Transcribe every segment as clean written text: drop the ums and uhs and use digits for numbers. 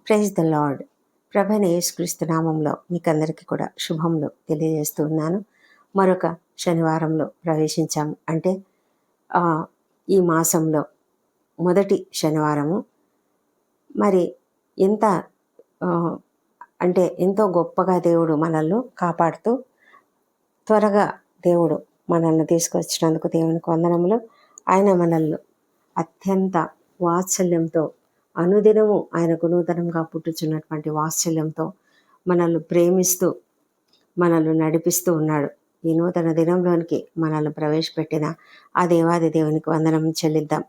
Praise the lord. ప్రభైన యేసుక్రీస్తు నామంలో మీకందరికీ కూడా శుభములు తెలియజేస్తూ ఉన్నాను. మరొక శనివారంలో ప్రవేశించాము. అంటే ఈ మాసంలో మొదటి శనివారము. మరి ఎంత ఎంతో గొప్పగా దేవుడు మనల్ని కాపాడుతూ త్వరగా దేవుడు మనల్ని తీసుకొచ్చినందుకు దేవునికి వందనములు. ఆయన మనల్ని అత్యంత వాత్సల్యంతో అనుదినము ఆయనకు నూతనంగా పుట్టుచున్నటువంటి వాత్సల్యంతో మనల్ని ప్రేమిస్తూ మనల్ని నడిపిస్తూ ఉన్నాడు. ఈ నూతన దినంలోనికి మనల్ని ప్రవేశపెట్టిన ఆ దేవాది దేవునికి వందనం చెల్లిద్దాం.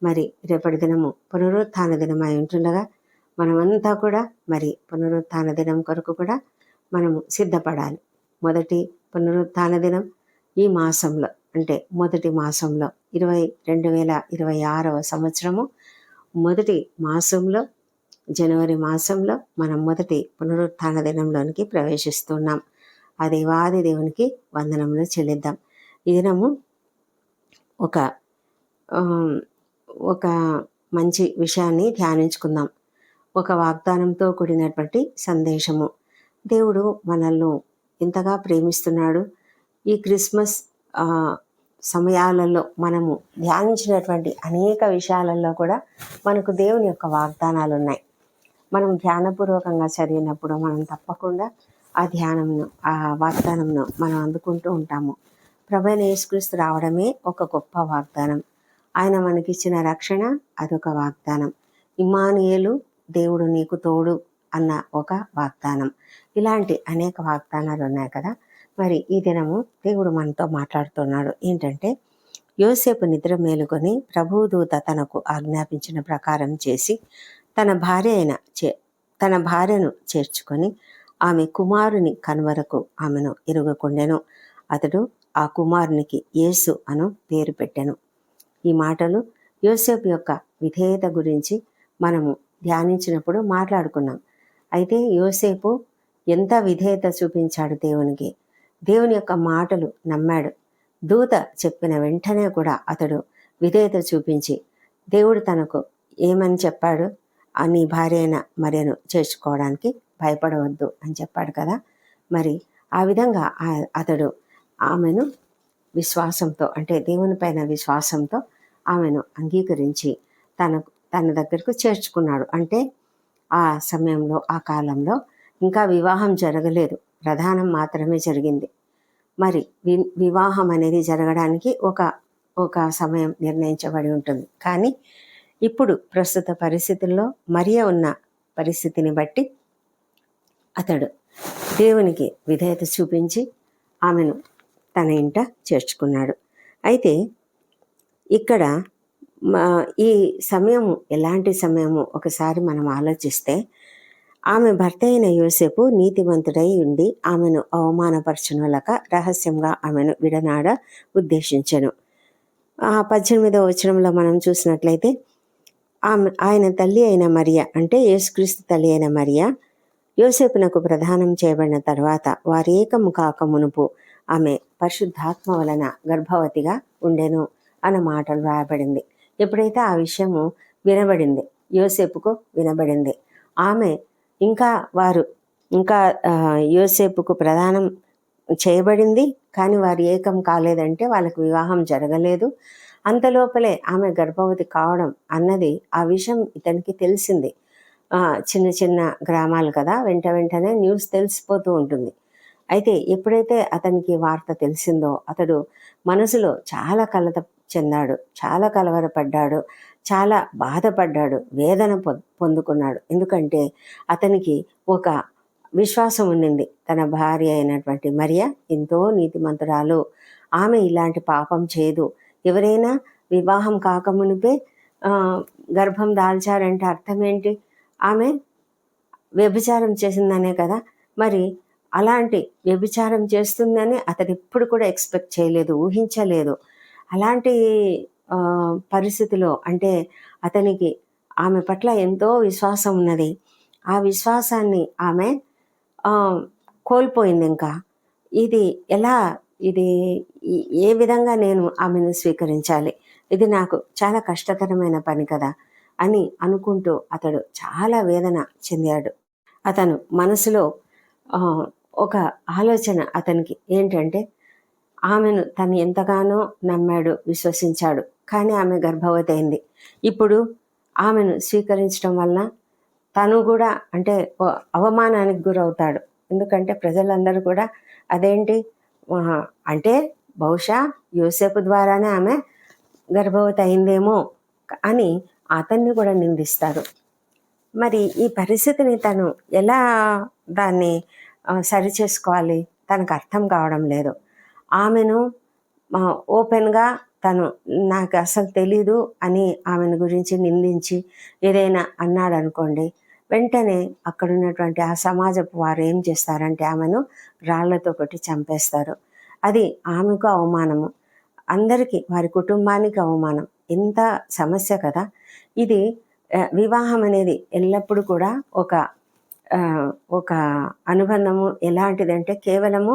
మరి రేపటి దినము పునరుత్థాన దినమై ఉంటుండగా మనమంతా కూడా మరి పునరుత్థాన దినం కొరకు కూడా మనము సిద్ధపడాలి. మొదటి పునరుత్థాన దినం ఈ మాసంలో, అంటే మొదటి మాసంలో 2026వ సంవత్సరము మొదటి మాసంలో, జనవరి మాసంలో మనం మొదటి పునరుత్థాన దినంలోనికి ప్రవేశిస్తున్నాం. ఆ దేవాది దేవునికి వందనములు చెల్లిద్దాం. ఈ దినము ఒక మంచి విషయాన్ని ధ్యానించుకుందాం. ఒక వాగ్దానంతో కూడినటువంటి సందేశము. దేవుడు మనల్ని ఇంతగా ప్రేమిస్తున్నాడు. ఈ క్రిస్మస్ సమయాలలో మనము ధ్యానించినటువంటి అనేక విషయాలలో కూడా మనకు దేవుని యొక్క వాగ్దానాలు ఉన్నాయి. మనం ధ్యానపూర్వకంగా చదివినప్పుడు మనం తప్పకుండా ఆ ధ్యానంను, ఆ వాగ్దానంను మనం అందుకుంటూ ఉంటాము. ప్రభువైన యేసుక్రీస్తు రావడమే ఒక గొప్ప వాగ్దానం. ఆయన మనకిచ్చిన రక్షణ అదొక వాగ్దానం. ఇమ్మానుయేలు, దేవుడు నీకు తోడు అన్న ఒక వాగ్దానం. ఇలాంటి అనేక వాగ్దానాలు ఉన్నాయి కదా. మరి ఈ దినము దేవుడు మనతో మాట్లాడుతున్నాడు. ఏంటంటే, యోసేపు నిద్ర మేలుకొని ప్రభుదూత తనకు ఆజ్ఞాపించిన ప్రకారం చేసి తన భార్యను చేర్చుకొని ఆమె కుమారుని కనువరకు ఆమెను ఎరుగకుండెను. అతడు ఆ కుమారునికి యేసు అను పేరు పెట్టెను. ఈ మాటలు యోసేపు యొక్క విధేయత గురించి మనము ధ్యానించినప్పుడు మాట్లాడుకున్నాం. అయితే యోసేపు ఎంత విధేయత చూపించాడు దేవునికి. దేవుని యొక్క మాటలు నమ్మాడు. దూత చెప్పిన వెంటనే కూడా అతడు విధేయత చూపించి, దేవుడు తనకు ఏమని చెప్పాడు, నీ భార్య అయిన మరియను చేర్చుకోవడానికి భయపడవద్దు అని చెప్పాడు కదా. మరి ఆ విధంగా అతడు ఆమెను విశ్వాసంతో, అంటే దేవుని పైన విశ్వాసంతో ఆమెను అంగీకరించి తన దగ్గరకు చేర్చుకున్నాడు. అంటే ఆ సమయంలో, ఆ కాలంలో ఇంకా వివాహం జరగలేదు, ప్రధానం మాత్రమే జరిగింది. మరి వివాహం అనేది జరగడానికి ఒక సమయం నిర్ణయించబడి ఉంటుంది. కానీ ఇప్పుడు ప్రస్తుత పరిస్థితుల్లో మరియ ఉన్న పరిస్థితిని బట్టి అతడు దేవునికి విధేయత చూపించి ఆమెను తన ఇంట చేర్చుకున్నాడు. అయితే ఇక్కడ ఈ సమయము ఎలాంటి సమయము ఒకసారి మనం ఆలోచిస్తే, ఆమె భర్త అయిన యోసేపు నీతివంతుడై ఉండి ఆమెను అవమానపరచునలక రహస్యంగా ఆమెను విడనాడ ఉద్దేశించెను. 18వ వచనంలో మనం చూసినట్లయితే, ఆయన తల్లి అయిన మరియ, అంటే యేసుక్రీస్తు తల్లి అయిన మరియ యోసేపునకు ప్రదానం చేయబడిన తర్వాత వారి ఏకము కాక మునుపు ఆమె పరిశుద్ధాత్మ వలన గర్భవతిగా ఉండెను అన్న మాటలు రాయబడింది. ఎప్పుడైతే ఆ విషయము వినబడింది, యోసేపుకు వినబడింది, ఆమె ఇంకా యోసేపుకు ప్రదానం చేయబడింది, కానీ వారు ఏకం కాలేదంటే వాళ్ళకు వివాహం జరగలేదు. అంతలోపలే ఆమె గర్భవతి కావడం అన్నది, ఆ విషయం ఇతనికి తెలిసింది. చిన్న చిన్న గ్రామాలు కదా, వెంటనే న్యూస్ తెలిసిపోతూ ఉంటుంది. అయితే ఎప్పుడైతే అతనికి వార్త తెలిసిందో అతడు మనసులో చాలా కలత చెందాడు, చాలా కలవరపడ్డాడు, చాలా బాధపడ్డాడు, వేదన పొందుకున్నాడు. ఎందుకంటే అతనికి ఒక విశ్వాసం ఉండింది. తన భార్య అయినటువంటి మరియ ఎంతో నీతిమంతురాలు, ఆమె ఇలాంటి పాపం చేయదు. ఎవరైనా వివాహం కాకమునిపే గర్భం దాల్చారంటే అర్థం ఏంటి? ఆమె వ్యభిచారం చేసిందనే కదా. మరి అలాంటి వ్యభిచారం చేస్తుందని అతడు ఎప్పుడు కూడా ఎక్స్పెక్ట్ చేయలేదు, ఊహించలేదు. అలాంటి పరిస్థితిలో, అంటే అతనికి ఆమె పట్ల ఎంతో విశ్వాసం ఉన్నది. ఆ విశ్వాసాన్ని ఆమె కోల్పోయింది. ఇంకా ఇది ఏ విధంగా నేను ఆమెను స్వీకరించాలి? ఇది నాకు చాలా కష్టతరమైన పని కదా. అని అనుకుంటూ అతడు చాలా వేదన చెందాడు. అతను మనసులో ఒక ఆలోచన అతనికి ఏంటంటే, ఆమెను తను ఎంతగానో నమ్మాడు, విశ్వసించాడు. కానీ ఆమె గర్భవతి అయింది. ఇప్పుడు ఆమెను స్వీకరించడం వలన తను కూడా అంటే అవమానానికి గురవుతాడు. ఎందుకంటే ప్రజలందరూ కూడా అదేంటి అంటే బహుశా యోసేపు ద్వారానే ఆమె గర్భవతి అయిందేమో అని అతన్ని కూడా నిందిస్తారు. మరి ఈ పరిస్థితిని తను ఎలా దాన్ని సరిచేసుకోవాలి తనకు అర్థం కావడం లేదు. ఆమెను ఓపెన్గా తను నాకు అసలు తెలీదు అని ఆమెను గురించి నిందించి ఏదైనా అన్నాడు అనుకోండి, వెంటనే అక్కడ ఉన్నటువంటి ఆ సమాజపు వారు ఏం చేస్తారంటే ఆమెను రాళ్లతో కొట్టి చంపేస్తారు. అది ఆమెకు అవమానము, అందరికీ వారి కుటుంబానికి అవమానం. ఎంత సమస్య కదా ఇది. వివాహం అనేది ఎల్లప్పుడూ కూడా ఒక అనుబంధము ఎలాంటిదంటే కేవలము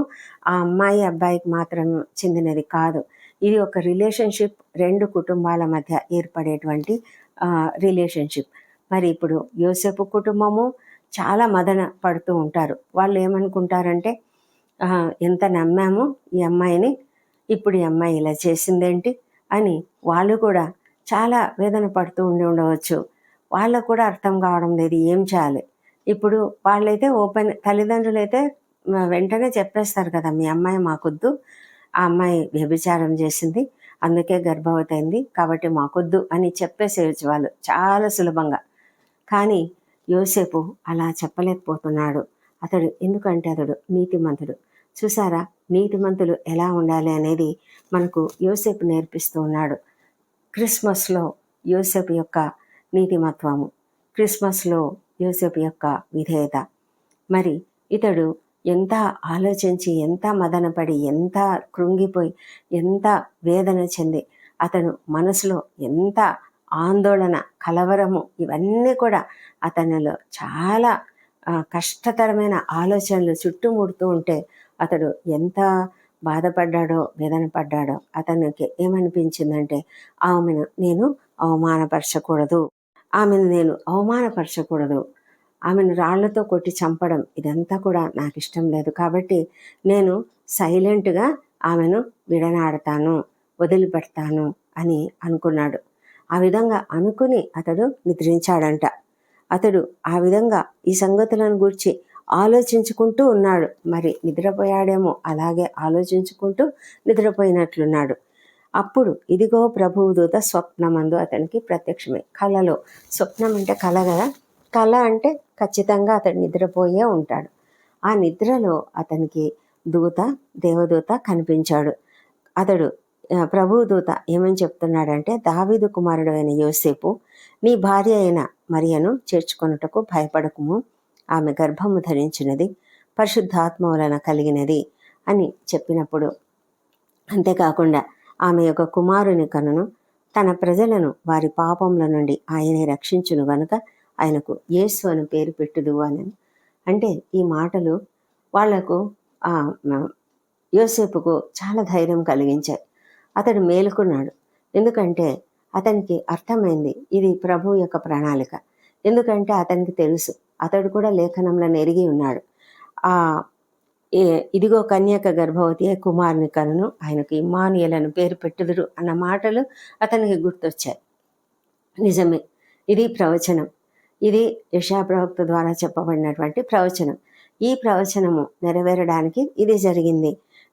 ఆ అమ్మాయి అబ్బాయికి మాత్రం చెందినది కాదు. ఇది ఒక రిలేషన్షిప్, రెండు కుటుంబాల మధ్య ఏర్పడేటువంటి రిలేషన్షిప్. మరి ఇప్పుడు యోసేపు కుటుంబము చాలా మదన పడుతూ ఉంటారు. వాళ్ళు ఏమనుకుంటారంటే ఎంత నమ్మాము ఈ అమ్మాయిని, ఇప్పుడు ఈ అమ్మాయి ఇలా చేసిందేంటి అని వాళ్ళు కూడా చాలా వేదన పడుతూ ఉండవచ్చు. వాళ్ళకు కూడా అర్థం కావడం లేదు ఏం చేయాలి. ఇప్పుడు వాళ్ళైతే తల్లిదండ్రులు అయితే వెంటనే చెప్పేస్తారు కదా, మీ అమ్మాయి మాకొద్దు, ఆ అమ్మాయి వ్యభిచారం చేసింది, అందుకే గర్భవతి అయింది, కాబట్టి మాకొద్దు అని చెప్పేసేయచ్చు వాళ్ళు చాలా సులభంగా. కానీ యోసేపు అలా చెప్పలేకపోతున్నాడు. ఎందుకంటే అతడు నీతిమంతుడు. చూసారా, నీతిమంతులు ఎలా ఉండాలి అనేది మనకు యోసేపు నేర్పిస్తూ ఉన్నాడు. క్రిస్మస్లో యోసేపు యొక్క నీతిమత్వము, క్రిస్మస్లో యోసేపు యొక్క విధేయత. మరి ఇతడు ఎంత ఆలోచించి, ఎంత మదనపడి, ఎంత కృంగిపోయి, ఎంత వేదన చెంది, అతను మనసులో ఎంత ఆందోళన, కలవరము, ఇవన్నీ కూడా అతనిలో చాలా కష్టతరమైన ఆలోచనలు చుట్టుముడుతూ ఉంటే అతడు ఎంత బాధపడ్డాడో, వేదన పడ్డాడో. అతనికి ఏమనిపించిందంటే ఆమెను నేను అవమానపరచకూడదు, ఆమెను రాళ్లతో కొట్టి చంపడం ఇదంతా కూడా నాకు ఇష్టం లేదు, కాబట్టి నేను సైలెంట్గా ఆమెను విడనాడతాను, వదిలిపెడతాను అని అనుకున్నాడు. ఆ విధంగా అనుకుని అతడు నిద్రించాడంట. అతడు ఆ విధంగా ఈ సంగతులను గురించి ఆలోచించుకుంటూ ఉన్నాడు. మరి నిద్రపోయాడేమో, అలాగే ఆలోచించుకుంటూ నిద్రపోయినట్లున్నాడు. అప్పుడు ఇదిగో ప్రభువు దూత స్వప్నమందు అతనికి ప్రత్యక్షమే. కలలో, స్వప్నం అంటే కల కదా, కల అంటే ఖచ్చితంగా అతడు నిద్రపోయే ఉంటాడు. ఆ నిద్రలో అతనికి దేవదూత కనిపించాడు. అతడు ప్రభువు దూత ఏమని చెప్తున్నాడంటే, దావీదు కుమారుడు అయిన యోసేపు, నీ భార్య అయిన మరియను చేర్చుకొనుటకు భయపడకుము, ఆమె గర్భము ధరించినది, పరిశుద్ధాత్మ వలన కలిగినది అని చెప్పినప్పుడు, అంతేకాకుండా ఆమె యొక్క కుమారుని కనును, తన ప్రజలను వారి పాపముల నుండి ఆయనే రక్షించును గనుక ఆయనకు యేసు అని పేరు పెట్టుదు అని. అంటే ఈ మాటలు వాళ్లకు యోసేపుకు చాలా ధైర్యం కలిగించాయి. అతడు మేలుకున్నాడు. ఎందుకంటే అతనికి అర్థమైంది ఇది ప్రభు యొక్క ప్రణాళిక. ఎందుకంటే అతనికి తెలుసు, అతడు కూడా లేఖనంలో ఎరిగి ఉన్నాడు. ఇదిగో కన్యక గర్భవతి కుమారుని కనును, ఆయనకు ఇమ్మానుయేలు అని పేరు పెట్టుదురు అన్న మాటలు అతనికి గుర్తొచ్చాయి. నిజమే, ఇది ప్రవచనం, ఇది యెషయా ప్రవక్త ద్వారా చెప్పబడినటువంటి ప్రవచనం. ఈ ప్రవచనము నెరవేరడానికి ఇది జరిగింది.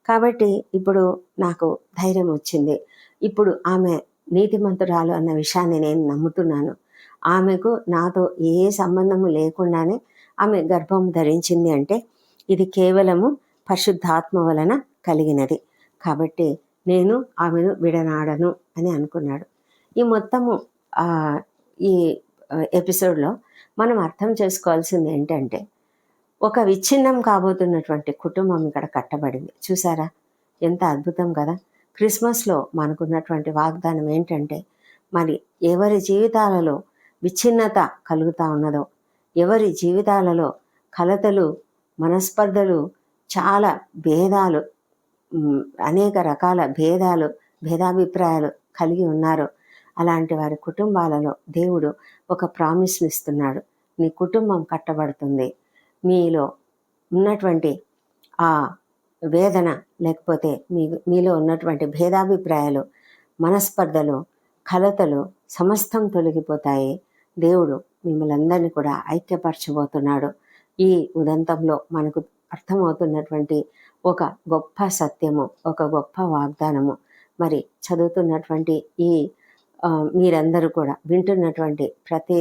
కాబట్టి ఇప్పుడు నాకు ధైర్యం వచ్చింది. ఇప్పుడు ఆమె నీతిమంతురాలు అన్న విషయాన్ని నేను నమ్ముతున్నాను. ఆమెకు నాతో ఏ సంబంధము లేకుండానే ఆమె గర్భం ధరించింది అంటే ఇది కేవలము పరిశుద్ధాత్మ వలన కలిగినది, కాబట్టి నేను ఆమెను విడనాడను అని అనుకున్నాడు. ఈ మొత్తము ఈ ఎపిసోడ్లో మనం అర్థం చేసుకోవాల్సింది ఏంటంటే, ఒక విచ్ఛిన్నం కాబోతున్నటువంటి కుటుంబం ఇక్కడ కట్టబడింది. చూసారా, ఎంత అద్భుతం కదా. క్రిస్మస్లో మనకున్నటువంటి వాగ్దానం ఏంటంటే, మరి ఎవరి జీవితాలలో విచ్ఛిన్నత కలుగుతూ ఉన్నదో, ఎవరి జీవితాలలో కలతలు, మనస్పర్ధలు, చాలా భేదాలు, అనేక రకాల భేదాభిప్రాయాలు కలిగి ఉన్నారో అలాంటి వారి కుటుంబాలలో దేవుడు ఒక ప్రామిస్ని ఇస్తున్నాడు. నీ కుటుంబం కట్టబడుతుంది. మీలో ఉన్నటువంటి ఆ వేదన, లేకపోతే మీలో ఉన్నటువంటి భేదాభిప్రాయాలు, మనస్పర్ధలు, కలతలు సమస్తం తొలగిపోతాయి. దేవుడు మిమ్మల్ని అందరినీ కూడా ఐక్యపరచబోతున్నాడు. ఈ ఉదంతంలో మనకు అర్థమవుతున్నటువంటి ఒక గొప్ప సత్యము, ఒక గొప్ప వాగ్దానము, మరి చదువుతున్నటువంటి ఈ మీరందరూ కూడా వింటున్నటువంటి ప్రతి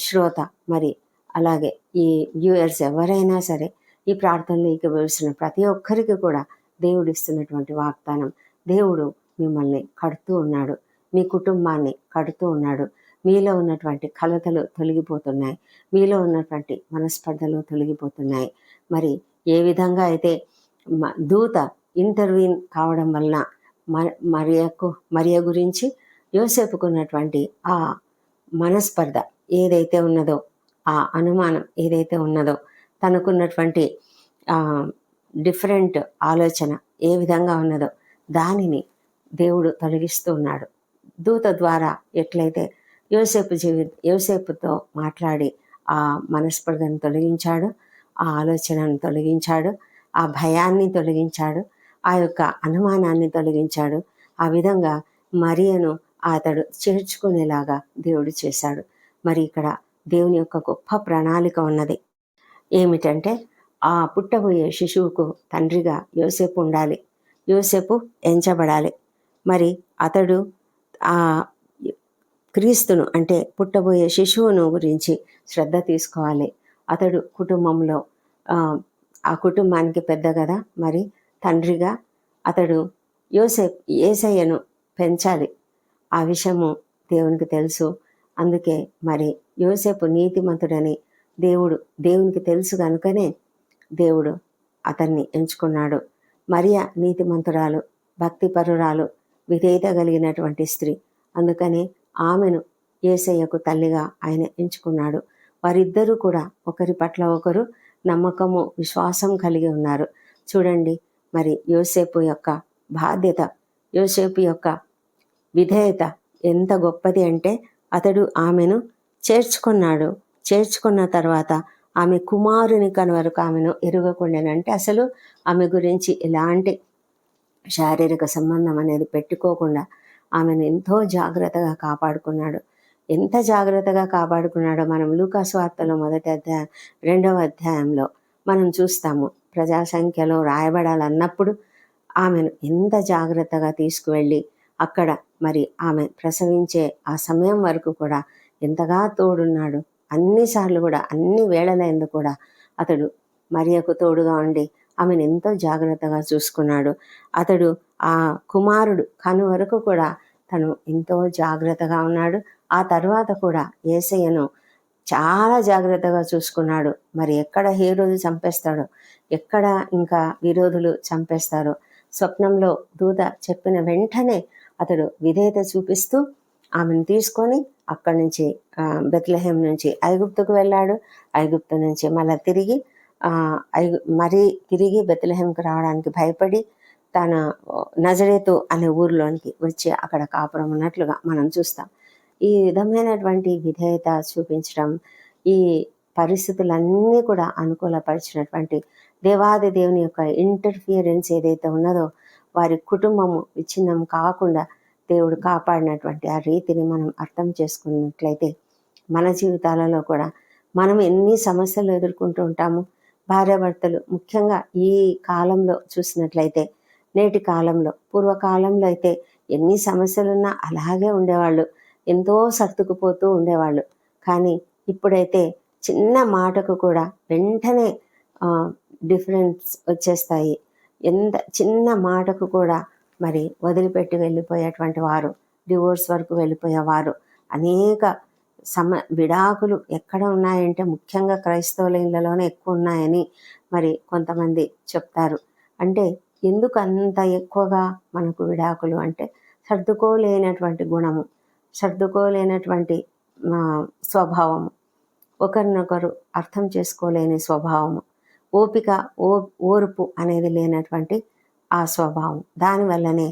శ్రోత, మరి అలాగే ఈ వ్యూయర్స్ ఎవరైనా సరే, ఈ ప్రార్థనలో ఏకీభవిస్తున్న ప్రతి ఒక్కరికి కూడా దేవుడు ఇస్తున్నటువంటి వాగ్దానం. దేవుడు మిమ్మల్ని కడుతూ ఉన్నాడు, మీ కుటుంబాన్ని కడుతూ ఉన్నాడు. మీలో ఉన్నటువంటి కలతలు తొలగిపోతున్నాయి, మీలో ఉన్నటువంటి మనస్పర్ధలు తొలగిపోతున్నాయి. మరి ఏ విధంగా అయితే దూత ఇంటర్వ్యూన్ కావడం వలన మరియ గురించి యోసేపుకున్నటువంటి ఆ మనస్పర్ధ ఏదైతే ఉన్నదో, ఆ అనుమానం ఏదైతే ఉన్నదో, తనకున్నటువంటి డిఫరెంట్ ఆలోచన ఏ విధంగా ఉన్నదో దానిని దేవుడు తొలగిస్తూ ఉన్నాడు. దూత ద్వారా ఎట్లయితే యోసేపుతో మాట్లాడి ఆ మనస్పర్ధను తొలగించాడు, ఆ ఆలోచనను తొలగించాడు, ఆ భయాన్ని తొలగించాడు, ఆ యొక్క అనుమానాన్ని తొలగించాడు. ఆ విధంగా మరియను అతడు చేర్చుకునేలాగా దేవుడు చేశాడు. మరి ఇక్కడ దేవుని యొక్క గొప్ప ప్రణాళిక ఉన్నది. ఏమిటంటే ఆ పుట్టబోయే శిశువుకు తండ్రిగా యోసేపు ఉండాలి, యోసేపు ఎంచబడాలి. మరి అతడు ఆ క్రీస్తును, అంటే పుట్టబోయే శిశువును గురించి శ్రద్ధ తీసుకోవాలి. అతడు కుటుంబంలో ఆ కుటుంబానికి పెద్ద కదా, మరి తండ్రిగా అతడు యేసయ్యను పెంచాలి. ఆ విషయము దేవునికి తెలుసు. అందుకే మరి యోసేపు నీతిమంతుడని దేవునికి తెలుసు కనుకనే దేవుడు అతన్ని ఎంచుకున్నాడు. మరియ నీతిమంతురాలు, భక్తిపరురాలు, విధేయత కలిగినటువంటి స్త్రీ. అందుకని ఆమెను యేసయ్యకు తల్లిగా ఆయన ఎంచుకున్నాడు. వారిద్దరూ కూడా ఒకరి పట్ల ఒకరు నమ్మకము, విశ్వాసం కలిగి ఉన్నారు. చూడండి, మరి యోసేపు యొక్క బాధ్యత, యోసేపు యొక్క విధేయత ఎంత గొప్పది అంటే అతడు ఆమెను చేర్చుకున్నాడు. చేర్చుకున్న తర్వాత ఆమె కుమారుని కనువరకు ఆమెను ఎరుగకుండానంటే అసలు ఆమె గురించి ఎలాంటి శారీరక సంబంధం అనేది పెట్టుకోకుండా ఆమెను ఎంతో జాగ్రత్తగా కాపాడుకున్నాడు. ఎంత జాగ్రత్తగా కాపాడుకున్నాడో మనం లూకాసు వార్తలో 1వ అధ్యాయం 2వ అధ్యాయంలో మనం చూస్తాము. ప్రజా సంఖ్యలో రాయబడాలన్నప్పుడు ఆమెను ఎంత జాగ్రత్తగా తీసుకువెళ్ళి అక్కడ మరి ఆమె ప్రసవించే ఆ సమయం వరకు కూడా ఎంతగా తోడున్నాడు. అన్నిసార్లు కూడా, అన్ని వేళలందు కూడా అతడు మరియకు తోడుగా ఉండి ఆమెను ఎంతో జాగ్రత్తగా చూసుకున్నాడు. అతడు ఆ కుమారుడు కను వరకు కూడా తను ఎంతో జాగ్రత్తగా ఉన్నాడు. ఆ తర్వాత కూడా యేసయ్యను చాలా జాగ్రత్తగా చూసుకున్నాడు. మరి ఎక్కడ హేరోదు చంపేస్తాడో, ఎక్కడ ఇంకా విరోధులు చంపేస్తారో స్వప్నంలో దూత చెప్పిన వెంటనే అతడు విధేయత చూపిస్తూ ఆమెను తీసుకొని అక్కడి నుంచి బెత్లెహేం నుంచి ఐగుప్తుకు వెళ్ళాడు. ఐగుప్తు నుంచి మళ్ళీ తిరిగి బెత్లెహేంకి రావడానికి భయపడి తన నజరేతు అనే ఊరిలోనికి వచ్చి అక్కడ కాపురం ఉన్నట్లుగా మనం చూస్తాం. ఈ విధమైనటువంటి విధేయత చూపించడం, ఈ పరిస్థితులన్నీ కూడా అనుకూలపరిచినటువంటి దేవాది దేవుని యొక్క ఇంటర్ఫియరెన్స్ ఏదైతే ఉన్నదో వారి కుటుంబము విచ్ఛిన్నం కాకుండా దేవుడు కాపాడినటువంటి ఆ రీతిని మనం అర్థం చేసుకున్నట్లయితే మన జీవితాలలో కూడా మనం ఎన్ని సమస్యలు ఎదుర్కొంటూ ఉంటాము. భార్యాభర్తలు ముఖ్యంగా ఈ కాలంలో చూసినట్లయితే, నేటి కాలంలో, పూర్వకాలంలో అయితే ఎన్ని సమస్యలున్నా అలాగే ఉండేవాళ్ళు, ఎంతో సర్దుకుపోతూ ఉండేవాళ్ళు. కానీ ఇప్పుడైతే చిన్న మాటకు కూడా వెంటనే డిఫరెన్స్ వచ్చేస్తాయి. ఎంత చిన్న మాటకు కూడా మరి వదిలిపెట్టి వెళ్ళిపోయేటువంటి వారు, డివోర్స్ వరకు వెళ్ళిపోయేవారు, అనేక విడాకులు ఎక్కడ ఉన్నాయంటే ముఖ్యంగా క్రైస్తవుల ఇళ్లలోనే ఎక్కువ ఉన్నాయని మరి కొంతమంది చెప్తారు. అంటే ఎందుకు అంత ఎక్కువగా మనకు విడాకులు అంటే సర్దుకోలేనటువంటి గుణము, సర్దుకోలేనటువంటి స్వభావము, ఒకరినొకరు అర్థం చేసుకోలేని స్వభావము, ఓర్పు అనేది లేనటువంటి ఆ స్వభావం, దానివల్లనే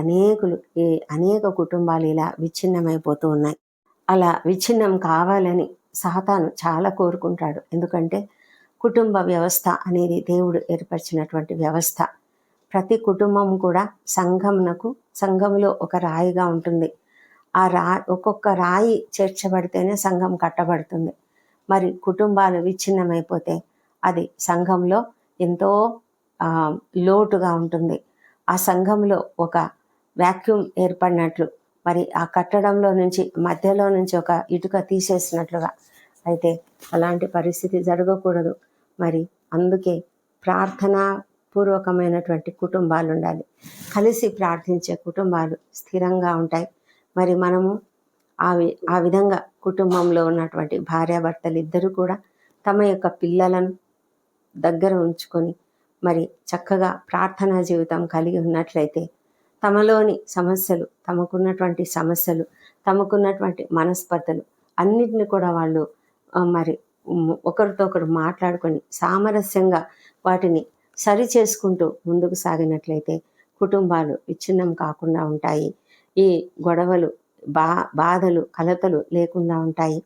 ఈ అనేక కుటుంబాలు ఇలా విచ్ఛిన్నమైపోతూ ఉన్నాయి. అలా విచ్ఛిన్నం కావాలని సాతాను చాలా కోరుకుంటాడు. ఎందుకంటే కుటుంబ వ్యవస్థ అనేది దేవుడు ఏర్పరిచినటువంటి వ్యవస్థ. ప్రతి కుటుంబం కూడా సంఘంలో ఒక రాయిగా ఉంటుంది. ఆ ఒక్కొక్క రాయి చేర్చబడితేనే సంఘం కట్టబడుతుంది. మరి కుటుంబాలు విచ్ఛిన్నమైపోతే అది సంఘంలో ఎంతో లోటుగా ఉంటుంది. ఆ సంఘంలో ఒక వ్యాక్యూమ్ ఏర్పడినట్లు, మరి ఆ కట్టడంలో నుంచి మధ్యలో నుంచి ఒక ఇటుక తీసేసినట్లుగా. అయితే అలాంటి పరిస్థితి జరగకూడదు. మరి అందుకే ప్రార్థనా పూర్వకమైనటువంటి కుటుంబాలు ఉండాలి. కలిసి ప్రార్థించే కుటుంబాలు స్థిరంగా ఉంటాయి. మరి మనము ఆ విధంగా కుటుంబంలో ఉన్నటువంటి భార్యాభర్తలు ఇద్దరు కూడా తమ యొక్క పిల్లలను దగ్గర ఉంచుకొని మరి చక్కగా ప్రార్థనా జీవితం కలిగి ఉన్నట్లయితే తమలోని సమస్యలు, తమకున్నటువంటి మనస్పర్ధలు అన్నిటిని కూడా వాళ్ళు మరి ఒకరితో ఒకరు మాట్లాడుకొని సామరస్యంగా వాటిని సరి చేసుకుంటూ ముందుకు సాగినట్లయితే కుటుంబాలు విచ్ఛిన్నం కాకుండా ఉంటాయి. ఈ గొడవలు, బాధలు, కలతలు లేకుండా ఉంటాయి.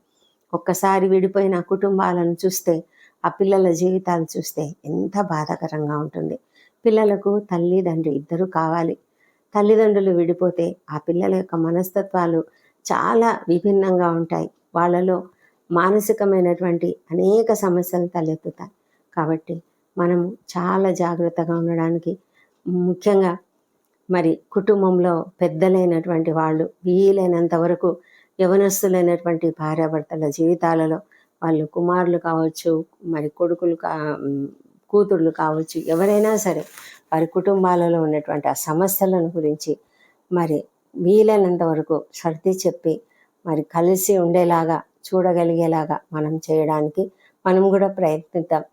ఒక్కసారి విడిపోయిన కుటుంబాలను చూస్తే, ఆ పిల్లల జీవితాలు చూస్తే ఎంత బాధాకరంగా ఉంటుంది. పిల్లలకు తల్లిదండ్రి ఇద్దరు కావాలి. తల్లిదండ్రులు విడిపోతే ఆ పిల్లల యొక్క మనస్తత్వాలు చాలా విభిన్నంగా ఉంటాయి. వాళ్ళలో మానసికమైనటువంటి అనేక సమస్యలు తలెత్తుతాయి. కాబట్టి మనము చాలా జాగ్రత్తగా ఉండడానికి, ముఖ్యంగా మరి కుటుంబంలో పెద్దలైనటువంటి వాళ్ళు వీలైనంత వరకు యవనస్తులైనటువంటి భార్యాభర్తల జీవితాలలో వాళ్ళు కుమారులు కావచ్చు, మరి కూతుర్లు కావచ్చు, ఎవరైనా సరే వారి కుటుంబాలలో ఉన్నటువంటి ఆ సమస్యలను గురించి మరి వీలైనంత వరకు సర్ది చెప్పి మరి కలిసి ఉండేలాగా చూడగలిగేలాగా మనం చేయడానికి మనం కూడా ప్రయత్నిద్దాం.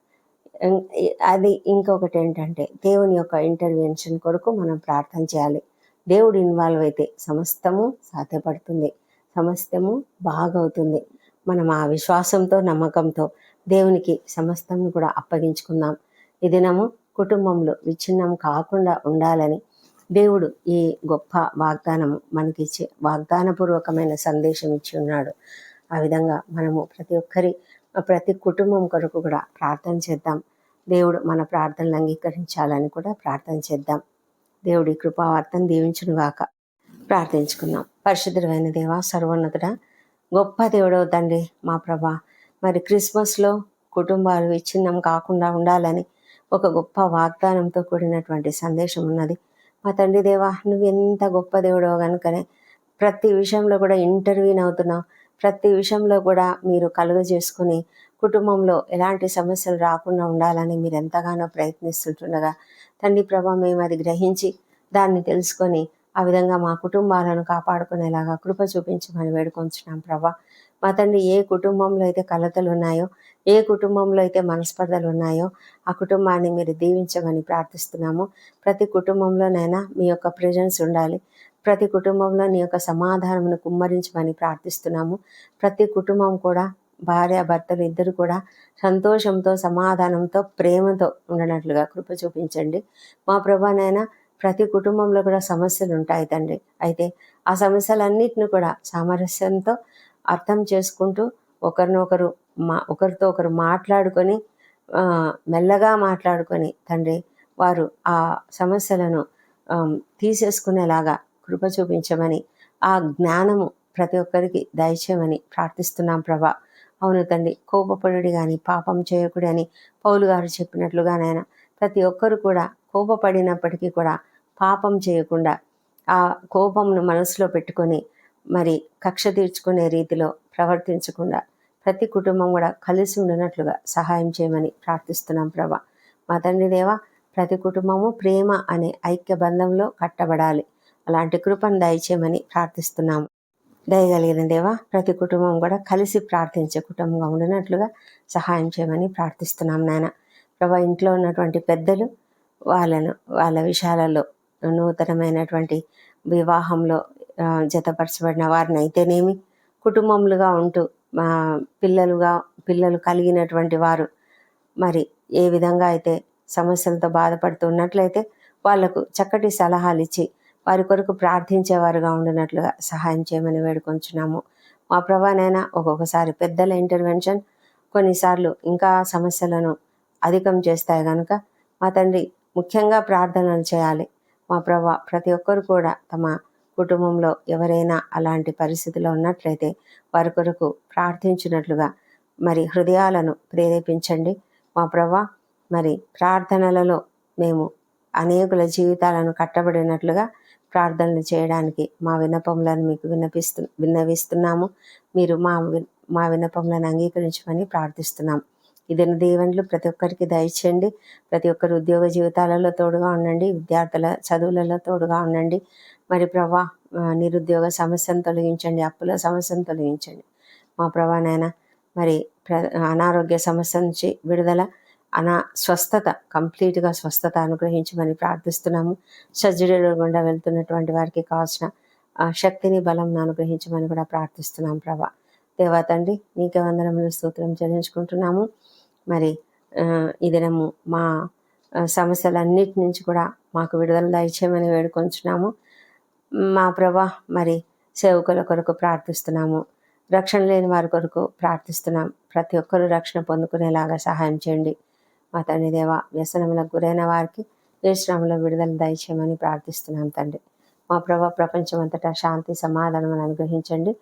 అది ఇంకొకటి ఏంటంటే దేవుని యొక్క ఇంటర్వెన్షన్ కొరకు మనం ప్రార్థన చేయాలి. దేవుడు ఇన్వాల్వ్ అయితే సమస్తము సాధ్యపడుతుంది, సమస్తము బాగవుతుంది. మనం ఆ విశ్వాసంతో, నమ్మకంతో దేవునికి సమస్తము కూడా అప్పగించుకుందాం. ఈ దినము కుటుంబంలో విచ్ఛిన్నం కాకుండా ఉండాలని దేవుడు ఈ గొప్ప వాగ్దానము మనకిచ్చి వాగ్దానపూర్వకమైన సందేశం ఇచ్చి ఉన్నాడు. ఆ విధంగా మనము ప్రతి కుటుంబం కొరకు కూడా ప్రార్థన చేద్దాం. దేవుడు మన ప్రార్థనలు అంగీకరించాలని కూడా ప్రార్థన చేద్దాం. దేవుడి కృపావార్తను దీవించునుగాక. ప్రార్థించుకుందాం. పరిశుద్ధమైన దేవా, సర్వోన్నతుడా, గొప్ప దేవుడవు తండ్రి, మా ప్రభా, మరి క్రిస్మస్లో కుటుంబాలు విచ్ఛిన్నం కాకుండా ఉండాలని ఒక గొప్ప వాగ్దానంతో కూడినటువంటి సందేశం ఉన్నది. మా తండ్రి దేవా, నువ్వు ఎంత గొప్ప దేవుడో కనుకనే ప్రతి విషయంలో కూడా ఇంటర్వ్యూన్ అవుతున్నావు. ప్రతి విషయంలో కూడా మీరు కలుగజేసుకుని కుటుంబంలో ఎలాంటి సమస్యలు రాకుండా ఉండాలని మీరు ఎంతగానో ప్రయత్నిస్తుండగా తండ్రి ప్రభా, మేము అది గ్రహించి దాన్ని తెలుసుకొని ఆ విధంగా మా కుటుంబాలను కాపాడుకునేలాగా కృప చూపించమని వేడుకొంచున్నాం ప్రభా. మా తండ్రి, ఏ కుటుంబంలో అయితే కలతలు ఉన్నాయో, ఏ కుటుంబంలో అయితే మనస్పర్ధలు ఉన్నాయో ఆ కుటుంబాన్ని మీరు దీవించమని ప్రార్థిస్తున్నాము. ప్రతి కుటుంబంలోనైనా మీ యొక్క ప్రెజెన్స్ ఉండాలి. ప్రతి కుటుంబంలో నీ యొక్క సమాధానమును కుమ్మరించమని ప్రార్థిస్తున్నాము. ప్రతి కుటుంబం కూడా భార్యాభర్తలు ఇద్దరు కూడా సంతోషంతో, సమాధానంతో, ప్రేమతో ఉండనట్లుగా కృప చూపించండి. మా ప్రభానైనా ప్రతి కుటుంబంలో కూడా సమస్యలు ఉంటాయి తండ్రి. అయితే ఆ సమస్యలన్నిటిని కూడా సామరస్యంతో అర్థం చేసుకుంటూ ఒకరితో ఒకరు మాట్లాడుకొని మెల్లగా మాట్లాడుకొని తండ్రి వారు ఆ సమస్యలను తీసేసుకునేలాగా కృప చూపించమని, ఆ జ్ఞానము ప్రతి ఒక్కరికి దయచేయమని ప్రార్థిస్తున్నాం ప్రభా. అవును తండ్రి, కోపపడుడి కానీ పాపం చేయకుడి అని పౌలు గారు చెప్పినట్లుగానైనా ప్రతి ఒక్కరు కూడా కోపపడినప్పటికీ కూడా పాపం చేయకుండా ఆ కోపంను మనసులో పెట్టుకొని మరి కక్ష తీర్చుకునే రీతిలో ప్రవర్తించకుండా ప్రతి కుటుంబం కూడా కలిసి ఉండనట్లుగా సహాయం చేయమని ప్రార్థిస్తున్నాం ప్రభా. మా తండ్రి దేవా, ప్రతి కుటుంబము ప్రేమ అనే ఐక్య బంధంలో కట్టబడాలి. అలాంటి కృపను దయచేయమని ప్రార్థిస్తున్నాము. దయగలిగిన దేవా, ప్రతి కుటుంబం కూడా కలిసి ప్రార్థించే కుటుంబంగా ఉండినట్లుగా సహాయం చేయమని ప్రార్థిస్తున్నాం నాయన. ప్రభా, ఇంట్లో ఉన్నటువంటి పెద్దలు వాళ్ళ విషయాలలో నూతనమైనటువంటి వివాహంలో జతపరచబడిన వారిని అయితేనేమి, కుటుంబములుగా ఉంటూ పిల్లలు కలిగినటువంటి వారు మరి ఏ విధంగా అయితే సమస్యలతో బాధపడుతున్నట్లయితే వాళ్లకు చక్కటి సలహాలు ఇచ్చి వారి కొరకు ప్రార్థించేవారుగా ఉండినట్లుగా సహాయం చేయమని వేడుకొంచున్నాము. మా ప్రభానైనా ఒక్కొక్కసారి పెద్దల ఇంటర్వెన్షన్ కొన్నిసార్లు ఇంకా సమస్యలను అధికం చేస్తాయి కనుక మా తండ్రి ముఖ్యంగా ప్రార్థనలు చేయాలి. మా ప్రభా ప్రతి ఒక్కరు కూడా తమ కుటుంబంలో ఎవరైనా అలాంటి పరిస్థితిలో ఉన్నట్లయితే వారి కొరకు ప్రార్థించినట్లుగా మరి హృదయాలను ప్రేరేపించండి. మా ప్రభా మరి ప్రార్థనలలో మేము అనేకుల జీవితాలను కట్టబడినట్లుగా ప్రార్థనలు చేయడానికి మా విన్నపములను మీకు విన్నవిస్తున్నాము. మీరు మా విన్నపములను అంగీకరించమని ప్రార్థిస్తున్నాం. ఇదిన దీవెనలు ప్రతి ఒక్కరికి దయచేయండి. ప్రతి ఒక్కరి ఉద్యోగ జీవితాలలో తోడుగా ఉండండి. విద్యార్థుల చదువులలో తోడుగా ఉండండి. మరి ప్రభా నిరుద్యోగ సమస్యను తొలగించండి. అప్పుల సమస్యను తొలగించండి. మా ప్రభానైనా మరి అనారోగ్య సమస్య నుంచి విడుదల, స్వస్థత, కంప్లీట్గా స్వస్థత అనుగ్రహించమని ప్రార్థిస్తున్నాము. సర్జరీల గుండా వెళ్తున్నటువంటి వారికి కావాల్సిన శక్తిని, బలం అనుగ్రహించమని కూడా ప్రార్థిస్తున్నాం. ప్రభా దేవా తండ్రి నీకే వందనములు, స్తోత్రం చెల్లించుకుంటున్నాము. మరి ఈ దినము మా సమస్యలన్నిటి నుంచి కూడా మాకు విడుదల దయచేయమని వేడుకొంచున్నాము. మా ప్రభా మరి సేవకుల కొరకు ప్రార్థిస్తున్నాము. రక్షణ లేని వారి కొరకు ప్రార్థిస్తున్నాం. ప్రతి ఒక్కరూ రక్షణ పొందుకునేలాగా సహాయం చేయండి. మా తండ్రి దేవ వ్యసనములకు గురైన వారికి శ్రమలో విడుదల దయచేయమని ప్రార్థిస్తున్నాం తండ్రి. మా ప్రభా ప్రపంచమంతటా శాంతి సమాధానం అనుగ్రహించండి.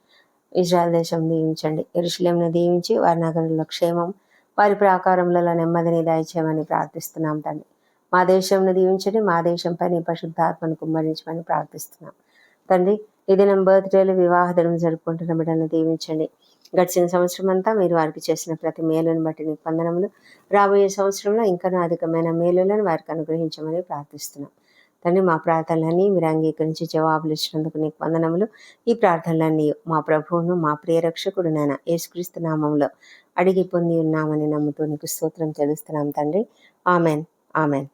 ఇజ్రాయెల్ దేశం దీవించండి. యెరూషలేమును దీవించి వారి నగరంలో క్షేమం, వారి ప్రాకారములలో నెమ్మదిని దయచేయమని ప్రార్థిస్తున్నాం తండ్రి. మా దేశంను దీవించండి. మా దేశంపై నీ పరిశుద్ధాత్మను కుమ్మరించమని ప్రార్థిస్తున్నాం తండ్రి. ఈ దినం బర్త్డేలు, వివాహ దినం జరుపుకుంటున్న బిడ్డలను దీవించండి. గడిచిన సంవత్సరం అంతా మీరు వారికి చేసిన ప్రతి మేలును బట్టి నీకు వందనములు. రాబోయే సంవత్సరంలో ఇంకా అధికమైన మేలులను వారికి అనుగ్రహించమని ప్రార్థిస్తున్నాం తండ్రి. మా ప్రార్థనలన్నీ మీరు అంగీకరించి జవాబులు ఇచ్చినందుకు నీకు వందనములు. ఈ ప్రార్థనలన్నీ మా ప్రభువును, మా ప్రియరక్షకుడు నాయన యేసుక్రీస్తు నామంలో అడిగి పొంది ఉన్నామని నమ్ముతూ నీకు స్తోత్రం చెల్లిస్తున్నాం తండ్రి. Amen, amen.